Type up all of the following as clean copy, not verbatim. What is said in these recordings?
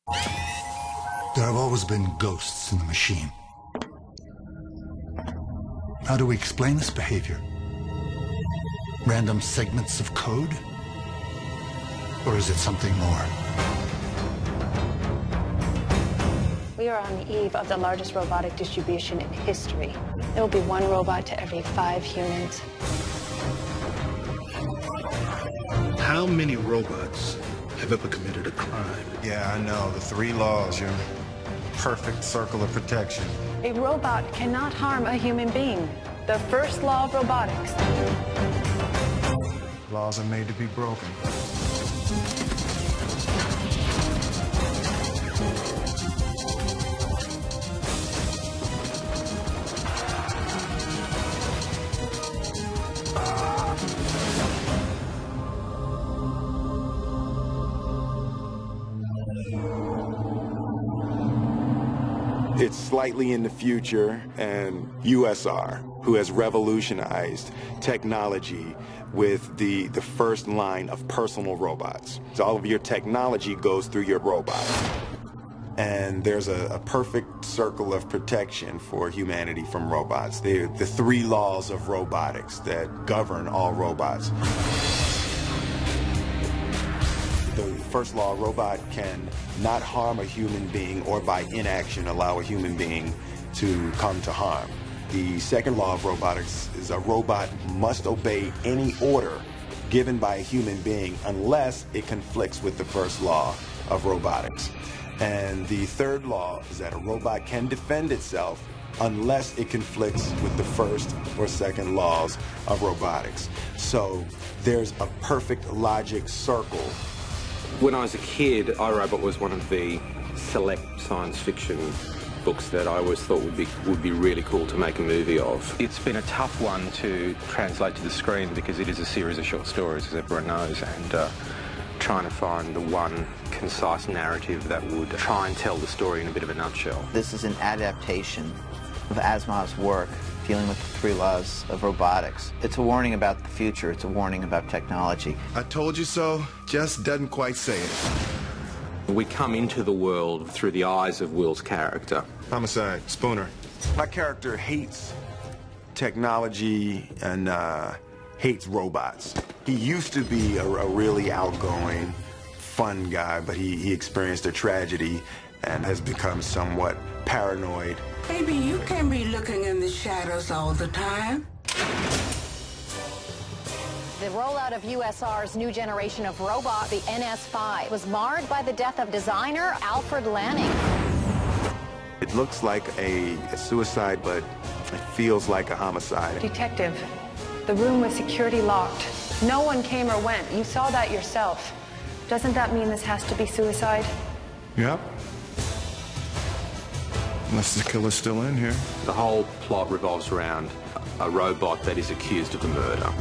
There have always been ghosts in the machine. How do we explain this behavior? Random segments of code? Or is it something more? We are on the eve of the largest robotic distribution in history. There will be one robot to every 5 humans. How many robots have ever committed a crime? Yeah, I know. The 3 laws, your perfect circle of protection. A robot cannot harm a human being. The first law of robotics. Laws are made to be broken. It's slightly in the future, and USR, who has revolutionized technology with the first line of personal robots. So all of your technology goes through your robot. And there's a perfect circle of protection for humanity from robots. They're the 3 laws of robotics that govern all robots. The first law, a robot can not harm a human being or by inaction allow a human being to come to harm. The second law of robotics is a robot must obey any order given by a human being unless it conflicts with the first law of robotics. And the third law is that a robot can defend itself unless it conflicts with the first or second laws of robotics. So there's a perfect logic circle. When I was a kid, iRobot was one of the select science fiction books that I always thought would be really cool to make a movie of. It's been a tough one to translate to the screen because it is a series of short stories, as everyone knows, and trying to find the one concise narrative that would try and tell the story in a bit of a nutshell. This is an adaptation of Asimov's work dealing with the 3 laws of robotics. It's a warning about the future. It's a warning about technology. I told you so, just doesn't quite say it. We come into the world through the eyes of Will's character. Homicide, Spooner. My character hates technology and hates robots. He used to be a really outgoing, fun guy, but he experienced a tragedy and has become somewhat paranoid. Baby, you can't be looking in the shadows all the time. The rollout of USR's new generation of robot, the NS5, was marred by the death of designer Alfred Lanning. It looks like a suicide, but it feels like a homicide. Detective, the room was security locked. No one came or went. You saw that yourself. Doesn't that mean this has to be suicide? Yep. Unless the killer's still in here. The whole plot revolves around a robot that is accused of the murder.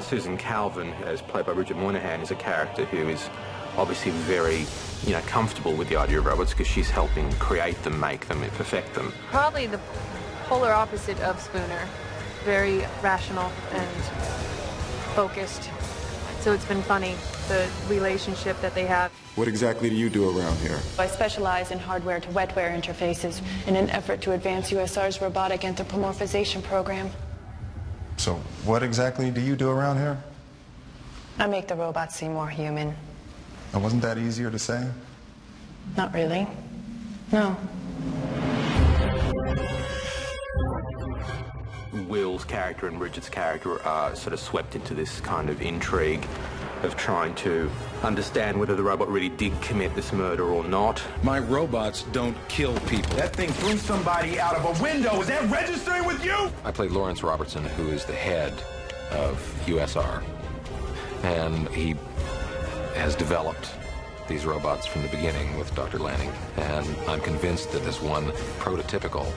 Susan Calvin, as played by Bridget Moynihan, is a character who is obviously very, comfortable with the idea of robots because she's helping create them, make them, and perfect them. Probably the polar opposite of Spooner. Very rational and focused. So it's been funny, the relationship that they have. What exactly do you do around here? I specialize in hardware to wetware interfaces in an effort to advance USR's robotic anthropomorphization program. So what exactly do you do around here? I make the robots seem more human. And wasn't that easier to say? Not really. No. Will's character and Bridget's character are sort of swept into this kind of intrigue of trying to understand whether the robot really did commit this murder or not. My robots don't kill people. That thing threw somebody out of a window. Is that registering with you? I played Lawrence Robertson, who is the head of USR. And he has developed these robots from the beginning with Dr. Lanning. And I'm convinced that this one prototypical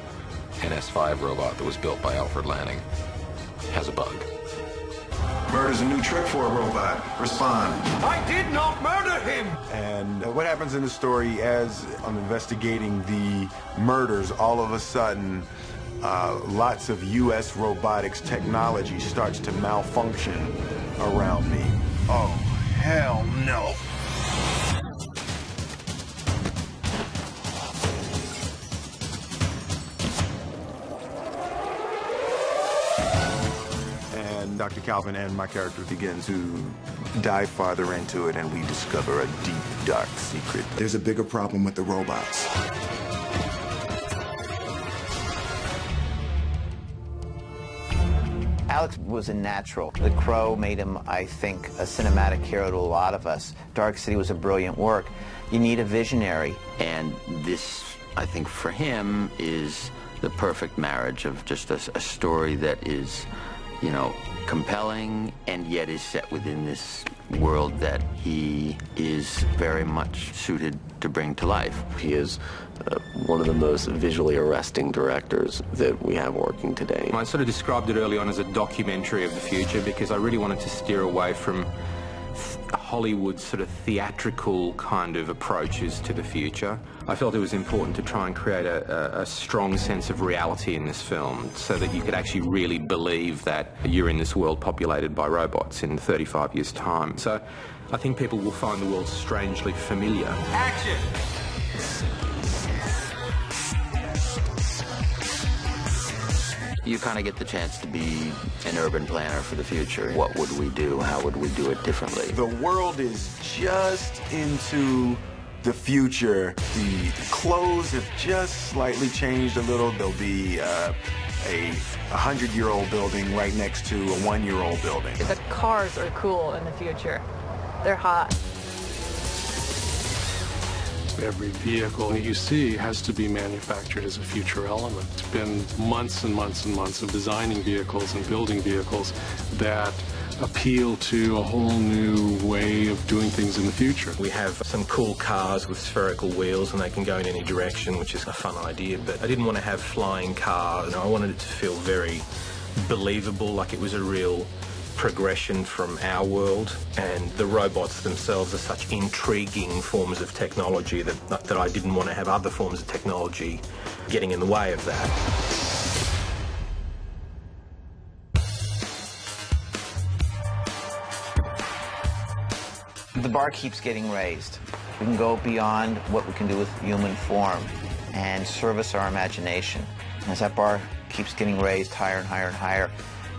NS5 robot that was built by Alfred Lanning has a bug. Murder's a new trick for a robot. Respond. I did not murder him! And what happens in the story, as I'm investigating the murders, all of a sudden, lots of U.S. robotics technology starts to malfunction around me. Oh, hell no. And Dr. Calvin and my character begin to dive farther into it, and we discover a deep, dark secret. There's a bigger problem with the robots. Alex was a natural. The Crow made him, I think, a cinematic hero to a lot of us. Dark City was a brilliant work. You need a visionary. And this, I think, for him, is the perfect marriage of just a story that is, you know, compelling and yet is set within this world that he is very much suited to bring to life. He is one of the most visually arresting directors that we have working today. I sort of described it early on as a documentary of the future because I really wanted to steer away from Hollywood's sort of theatrical kind of approaches to the future. I felt it was important to try and create a strong sense of reality in this film so that you could actually really believe that you're in this world populated by robots in 35 years' time. So I think people will find the world strangely familiar. Action! You kind of get the chance to be an urban planner for the future. What would we do? How would we do it differently? The world is just into the future. The clothes have just slightly changed a little. There'll be a 100-year-old building right next to a 1-year-old building. The cars are cool in the future. They're hot. Every vehicle you see has to be manufactured as a future element. It's been months and months and months of designing vehicles and building vehicles that appeal to a whole new way of doing things in the future. We have some cool cars with spherical wheels and they can go in any direction, which is a fun idea, but I didn't want to have flying cars. I wanted it to feel very believable, like it was a real progression from our world, and the robots themselves are such intriguing forms of technology that I didn't want to have other forms of technology getting in the way of that. The bar keeps getting raised. We can go beyond what we can do with human form and service our imagination. As that bar keeps getting raised higher and higher and higher,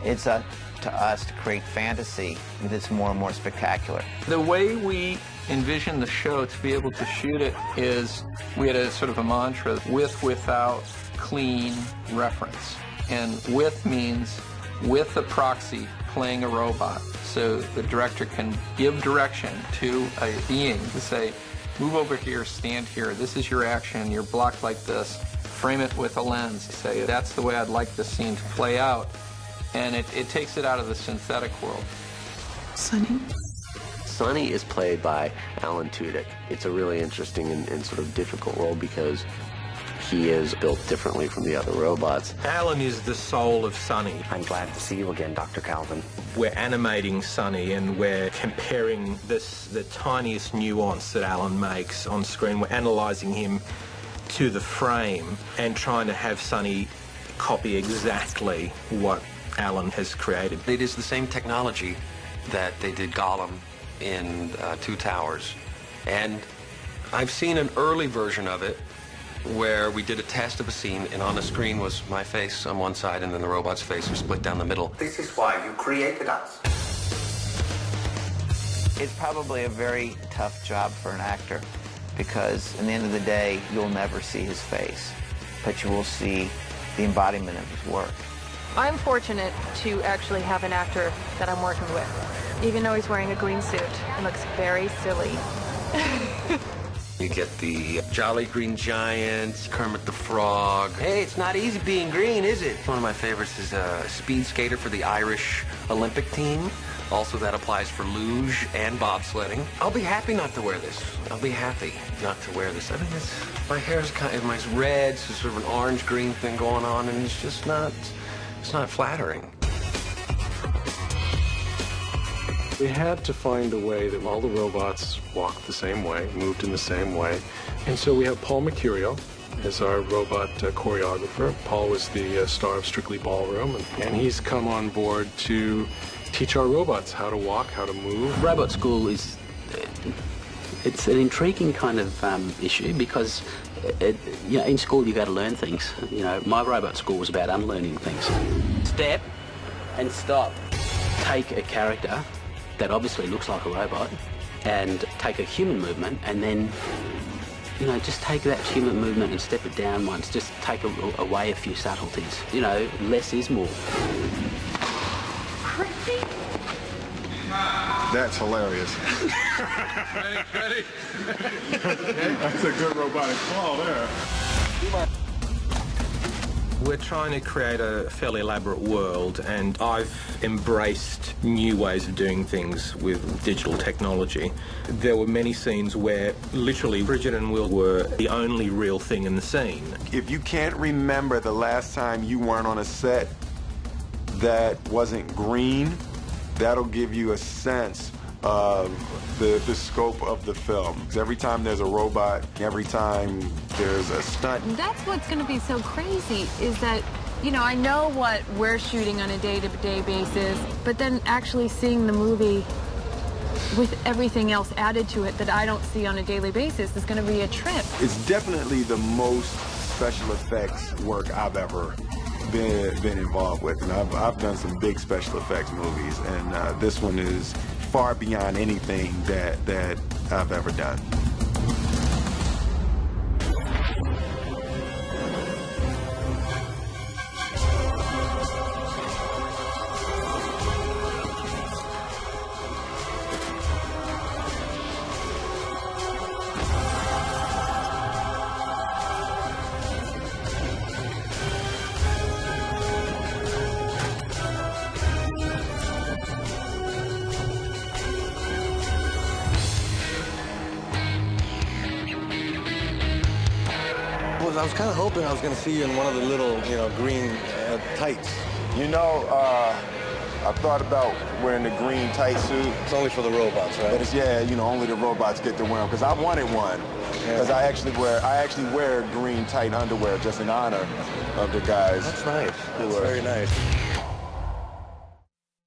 it's up to us to create fantasy that's more and more spectacular. The way we envision the show to be able to shoot it is we had a sort of a mantra, with, without, clean, reference. And with means with a proxy playing a robot. So the director can give direction to a being to say, move over here, stand here, this is your action, you're blocked like this. Frame it with a lens. Say, that's the way I'd like this scene to play out. And it takes it out of the synthetic world. Sonny? Sonny is played by Alan Tudyk. It's a really interesting and sort of difficult role because he is built differently from the other robots. Alan is the soul of Sonny. I'm glad to see you again, Dr. Calvin. We're animating Sonny and we're comparing the tiniest nuance that Alan makes on screen. We're analysing him to the frame and trying to have Sonny copy exactly what Alan has created. It is the same technology that they did Gollum in Two Towers. And I've seen an early version of it where we did a test of a scene, and on the screen was my face on one side and then the robot's face was split down the middle. This is why you created us. It's probably a very tough job for an actor because in the end of the day, you'll never see his face, but you will see the embodiment of his work. I'm fortunate to actually have an actor that I'm working with. Even though he's wearing a green suit, it looks very silly. You get the Jolly Green Giant, Kermit the Frog. Hey, it's not easy being green, is it? One of my favorites is a speed skater for the Irish Olympic team. Also, that applies for luge and bobsledding. I'll be happy not to wear this. I'll be happy not to wear this. I mean, my hair's kind of, my red, so sort of an orange-green thing going on, and it's just not, it's not flattering. We had to find a way that all the robots walked the same way, moved in the same way. And so we have Paul Mercurio as our robot choreographer. Paul was the star of Strictly Ballroom, and he's come on board to teach our robots how to walk, how to move. Robot school is, it's an intriguing kind of issue because you know, in school you got to learn things. You know, my robot school was about unlearning things. Step and stop. Take a character that obviously looks like a robot and take a human movement and then, you know, just take that human movement and step it down once. Just take away a few subtleties. You know, less is more. That's hilarious. Ready? That's a good robotic fall there. We're trying to create a fairly elaborate world, and I've embraced new ways of doing things with digital technology. There were many scenes where literally Bridget and Will were the only real thing in the scene. If you can't remember the last time you weren't on a set that wasn't green, that'll give you a sense of the scope of the film. Because every time there's a robot, every time there's a stunt. That's what's going to be so crazy is that, you know, I know what we're shooting on a day-to-day basis, but then actually seeing the movie with everything else added to it that I don't see on a daily basis is going to be a trip. It's definitely the most special effects work I've ever been involved with, and I've done some big special effects movies, and this one is far beyond anything that I've ever done. I was kind of hoping I was going to see you in one of the little, you know, green tights. You know, I thought about wearing the green tight suit. It's only for the robots, right? But it's, yeah, you know, only the robots get to wear them, because I wanted one. Because I actually wear green tight underwear just in honor of the guys. That's nice. That's very nice.